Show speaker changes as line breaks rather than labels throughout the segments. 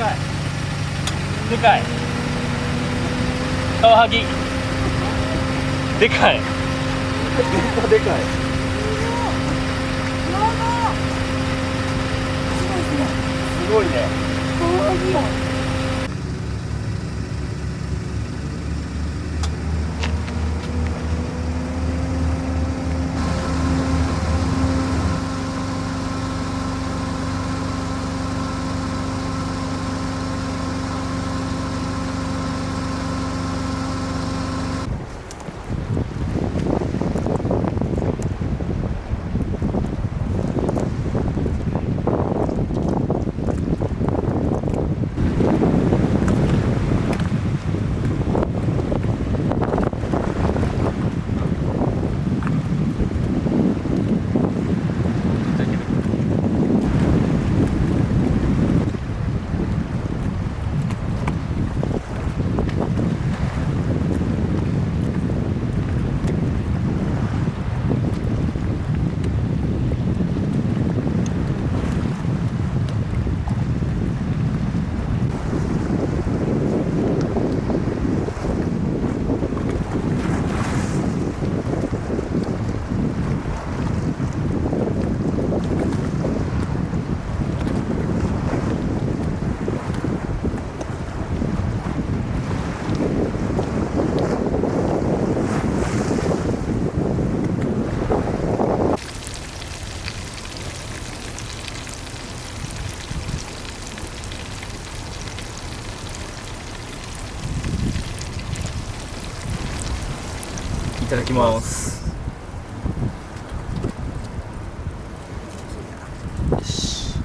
かいでかいカワハギでかい
でかい。
すごいね
かわいいや。
いただきます。よし。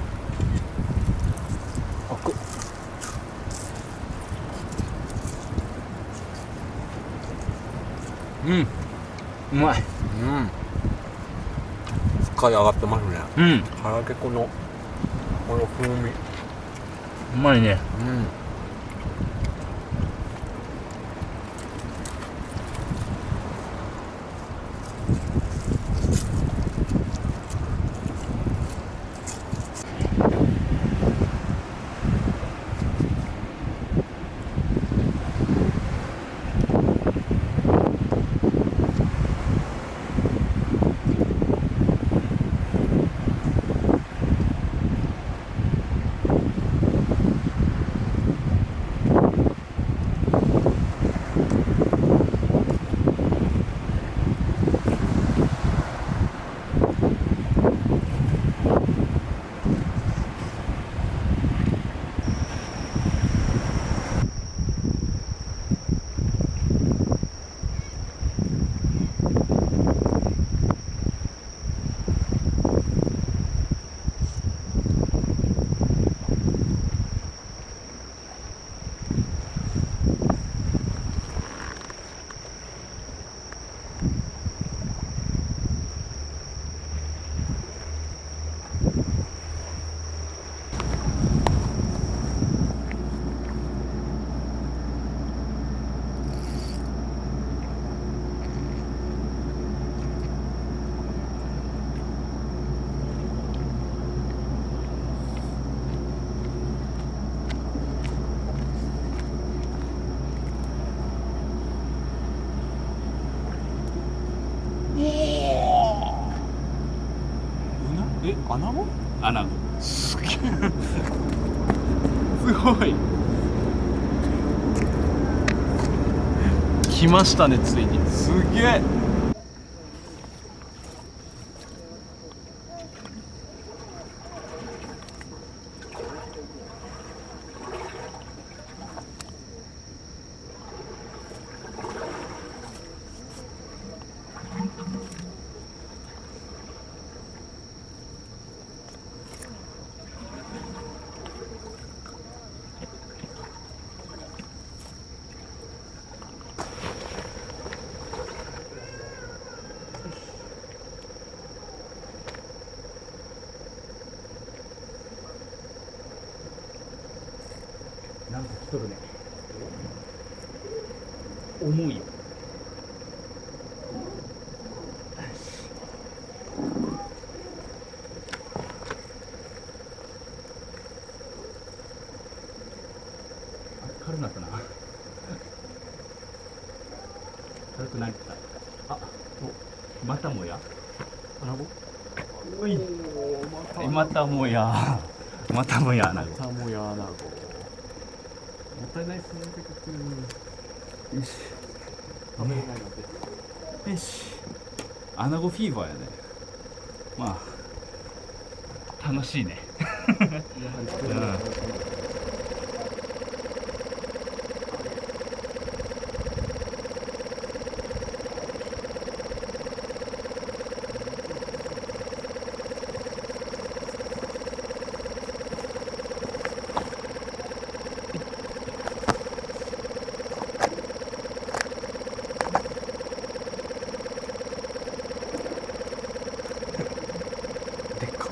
うん、うまい。
うん。深い上がってますね。
うん、
腹けこのこの風味。
うまいね。
うん。
アナゴ？アナゴ。すげえ。すごい。来ましたね、ついに。すげえ。なんか来とるね。重いよ。
軽くなったな。軽くなった。あ、お、またもや。
アナゴ
おい、
また
またもや。またもやな。も
またもやアナゴ。
ったいないっすね、せっかく。よし。
食べれないなんて。
よし。アナゴフィーバーやね。まあ、楽しいね。
やはり作るのが楽しみ。
でっか。